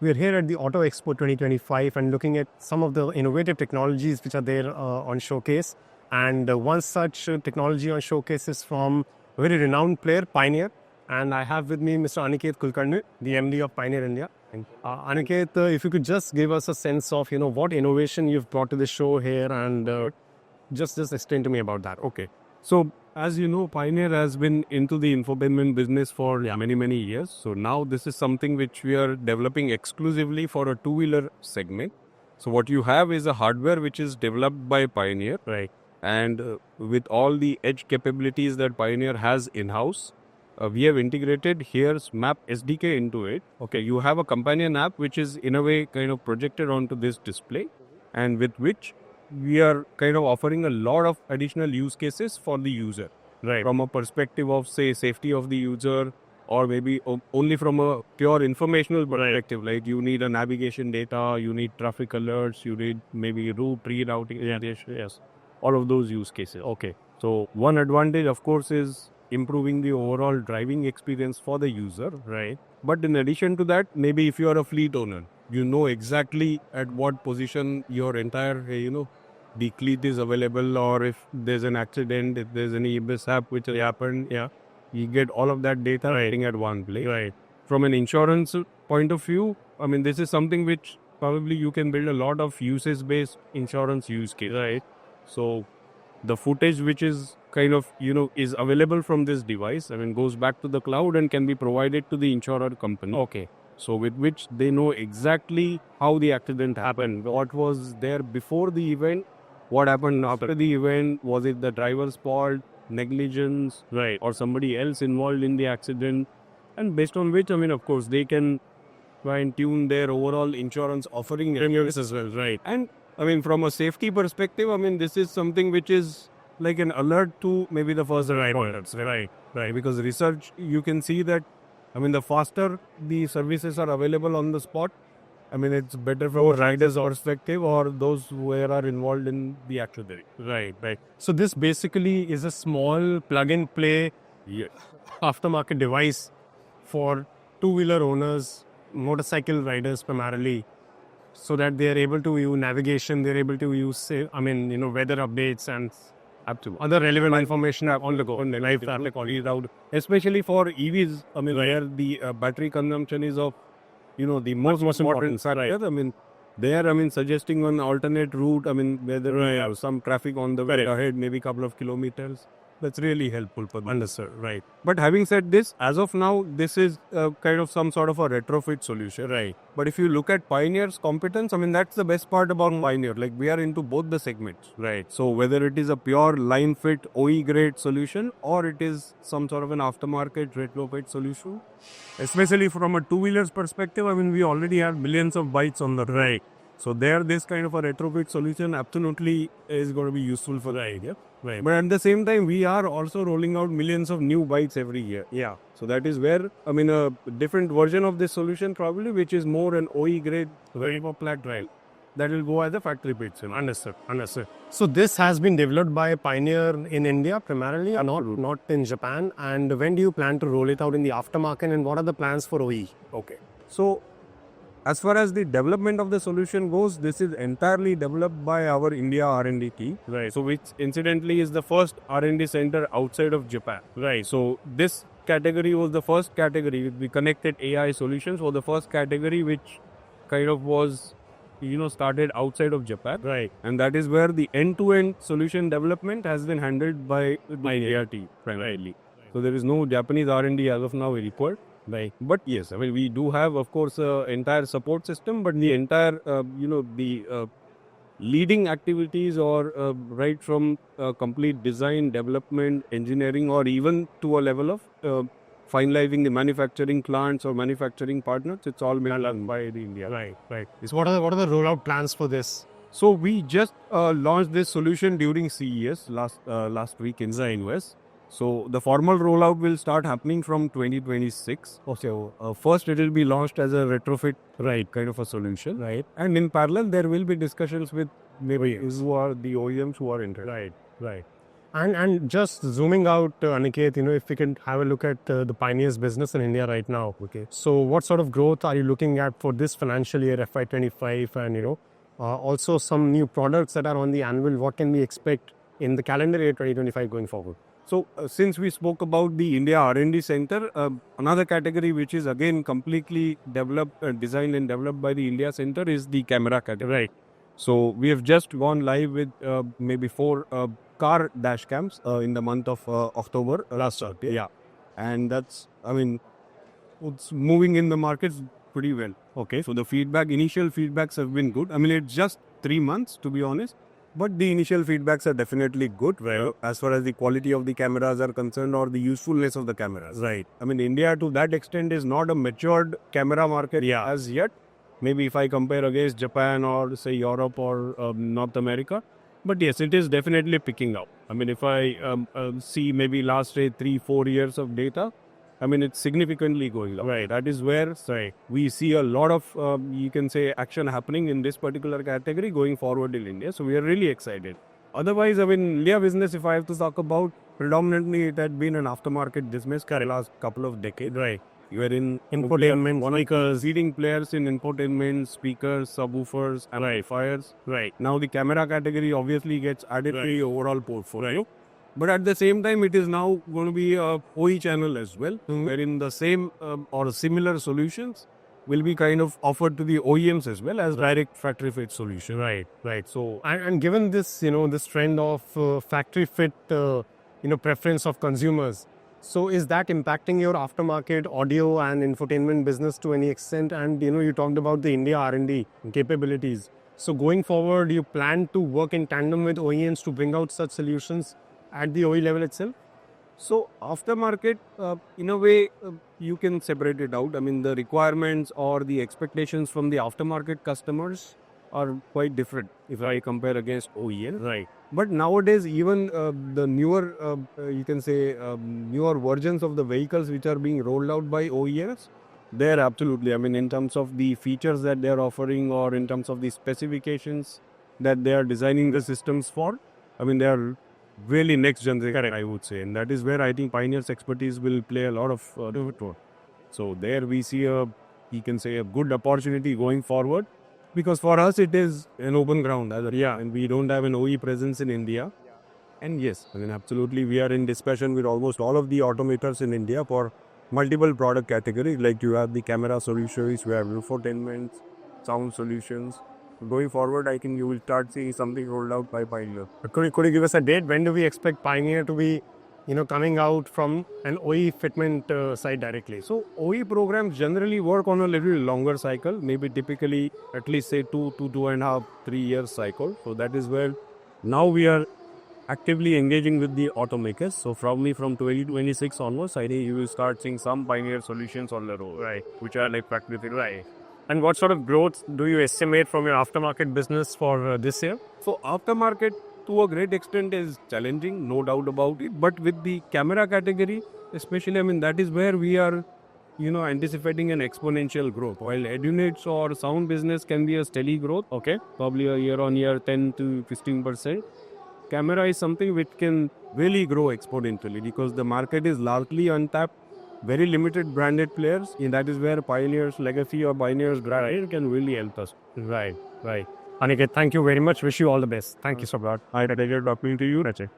We're here at the Auto Expo 2025 and looking at some of the innovative technologies which are there on showcase. And one such technology on showcase is from a very renowned player, Pioneer. And I have with me Mr. Aniket Kulkarni, the MD of Pioneer India. Aniket, if you could just give us a sense of, what innovation you've brought to the show here, and just explain to me about that. Okay. So, as you know, Pioneer has been into the infotainment business for many, many years. So, now this is something which we are developing exclusively for a two-wheeler segment. So, what you have is a hardware which is developed by Pioneer. Right. And with all the edge capabilities that Pioneer has in-house, we have integrated here's Map SDK into it. Okay, you have a companion app which is in a way kind of projected onto this display, and with which we are kind of offering a lot of additional use cases for the user. Right. From a perspective of, say, safety of the user, or maybe only from a pure informational perspective, like you need a navigation data, you need traffic alerts, you need maybe route rerouting. Yes, all of those use cases. Okay. So one advantage, of course, is improving the overall driving experience for the user. Right. But in addition to that, maybe if you are a fleet owner, you know exactly at what position your entire, the fleet is available, or if there's an accident, if there's any mishap which has happened, you get all of that data writing at one place. Right. From an insurance point of view, I mean, this is something which probably you can build a lot of usage-based insurance use case. Right. So the footage which is kind of, is available from this device, I mean, goes back to the cloud and can be provided to the insurer company. Okay. So with which they know exactly how the accident happened, what was there before the event, what happened after the event, was it the driver's fault, negligence, Right. or somebody else involved in the accident, and based on which, I mean, of course, they can try and tune their overall insurance offering As well. Right. and I mean, from a safety perspective, I mean, this is something which is like an alert to maybe the first responders. Right. Right. Because research, you can see that, I mean, the faster the services are available on the spot, I mean, it's better from a rider's perspective or those who are involved in the accident. Right. Right. So this basically is a small plug-and-play aftermarket device for two-wheeler owners, motorcycle riders primarily, so that they are able to use navigation, they're able to use, weather updates and other relevant information on the go, on the live traffic on the route. Especially for EVs, I mean, where the battery consumption is of, the most important side. Right. I mean, there, I mean, suggesting an alternate route, I mean, where there is some traffic on the way ahead, maybe a couple of kilometers. That's really helpful for them. Understood. Right. But having said this, as of now, this is kind of some sort of a retrofit solution. Right. But if you look at Pioneer's competence, I mean, that's the best part about Pioneer. Like, we are into both the segments. Right. So whether it is a pure line fit OE grade solution or it is some sort of an aftermarket retrofit solution, especially from a two-wheelers perspective, I mean, we already have millions of bikes on the road. Right. So there, this kind of a retrofit solution absolutely is going to be useful for the idea. Right. But at the same time, we are also rolling out millions of new bikes every year. Yeah. So that is where, I mean, a different version of this solution probably, which is more an OE grade for flat drive, that will go as a factory pitch. Understood. So this has been developed by Pioneer in India primarily, or not in Japan. And when do you plan to roll it out in the aftermarket, and what are the plans for OE? Okay. So as far as the development of the solution goes, this is entirely developed by our India R&D team. Right. So which incidentally is the first R&D center outside of Japan. Right. So this category was the first category. The connected AI solutions was the first category which kind of was, started outside of Japan. Right. And that is where the end-to-end solution development has been handled by India team primarily. Right. So there is no Japanese R&D as of now required. Right. But yes, I mean, we do have, of course, entire support system, but the entire, leading activities or right from complete design, development, engineering, or even to a level of finalizing the manufacturing plants or manufacturing partners, it's all been done by the India. Right. So what are the rollout plans for this? So we just launched this solution during CES last week in the US. So the formal rollout will start happening from 2026. Okay. First, it will be launched as a retrofit kind of a solution. Right. And in parallel, there will be discussions with maybe who are the OEMs who are interested. Right. And just zooming out, Aniket, if we can have a look at the Pioneer's business in India right now. Okay. So what sort of growth are you looking at for this financial year, FY25, and also some new products that are on the anvil? What can we expect in the calendar year 2025 going forward? So since we spoke about the India R&D Center, another category which is again completely developed, designed and developed by the India Center is the camera category. Right. So we have just gone live with maybe 4 car dash cams in the month of October last year. Yeah, and it's moving in the markets pretty well. Okay. So the initial feedbacks have been good. I mean, it's just 3 months to be honest, but the initial feedbacks are definitely good. Right. As far as the quality of the cameras are concerned or the usefulness of the cameras. Right. I mean, India to that extent is not a matured camera market Yeah. as yet. Maybe if I compare against Japan or say Europe or North America. But yes, it is definitely picking up. I mean, if I see maybe last 3-4 years of data, I mean, it's significantly going up. Right. That is where we see a lot of, you can say, action happening in this particular category going forward in India. So we are really excited. Otherwise, I mean, India business, if I have to talk about, predominantly it had been an aftermarket business for the last couple of decades. Right. You are in Infotainment, one of the speakers. leading players in infotainment, speakers, subwoofers, amplifiers. Right. Now the camera category obviously gets added to the overall portfolio. But at the same time, it is now going to be a OE channel as well, wherein the same or similar solutions will be kind of offered to the OEMs as well as direct factory fit solution. Right. So, and given this, this trend of factory fit, preference of consumers, so is that impacting your aftermarket audio and infotainment business to any extent? And, you talked about the India R&D capabilities. So going forward, you plan to work in tandem with OEMs to bring out such solutions at the OE level itself? So aftermarket, in a way, you can separate it out. I mean, the requirements or the expectations from the aftermarket customers are quite different if I compare against OEM. Right. But nowadays, even the newer, you can say, newer versions of the vehicles which are being rolled out by OEMs, they're absolutely, I mean, in terms of the features that they're offering or in terms of the specifications that they are designing the systems for, I mean, they are really next generation, I would say. And that is where I think Pioneer's expertise will play a lot of role. So there we see you can say, a good opportunity going forward. Because for us, it is an open ground. And we don't have an OE presence in India. And yes, I mean, absolutely, we are in discussion with almost all of the automakers in India for multiple product categories. Like you have the camera solutions, we have infotainment, sound solutions. Going forward, I think you will start seeing something rolled out by Pioneer. Could you give us a date? When do we expect Pioneer to be, coming out from an OE fitment side directly? So OE programs generally work on a little longer cycle, maybe typically at least say 2.5, 3 years cycle. So that is where now we are actively engaging with the automakers. So probably from 2026 onwards, I think you will start seeing some Pioneer solutions on the road, Right. which are like practically Right. And what sort of growth do you estimate from your aftermarket business for this year? So aftermarket to a great extent is challenging, no doubt about it. But with the camera category, especially, I mean, that is where we are, anticipating an exponential growth. While units or sound business can be a steady growth, Okay. probably a year-on-year 10 to 15%. Camera is something which can really grow exponentially because the market is largely untapped. Very limited branded players, and that is where Pioneer's legacy or Pioneer's brand can really help us. Right. Aniket, thank you very much. Wish you all the best. Thank you so much. I had a pleasure talking to you, Rache.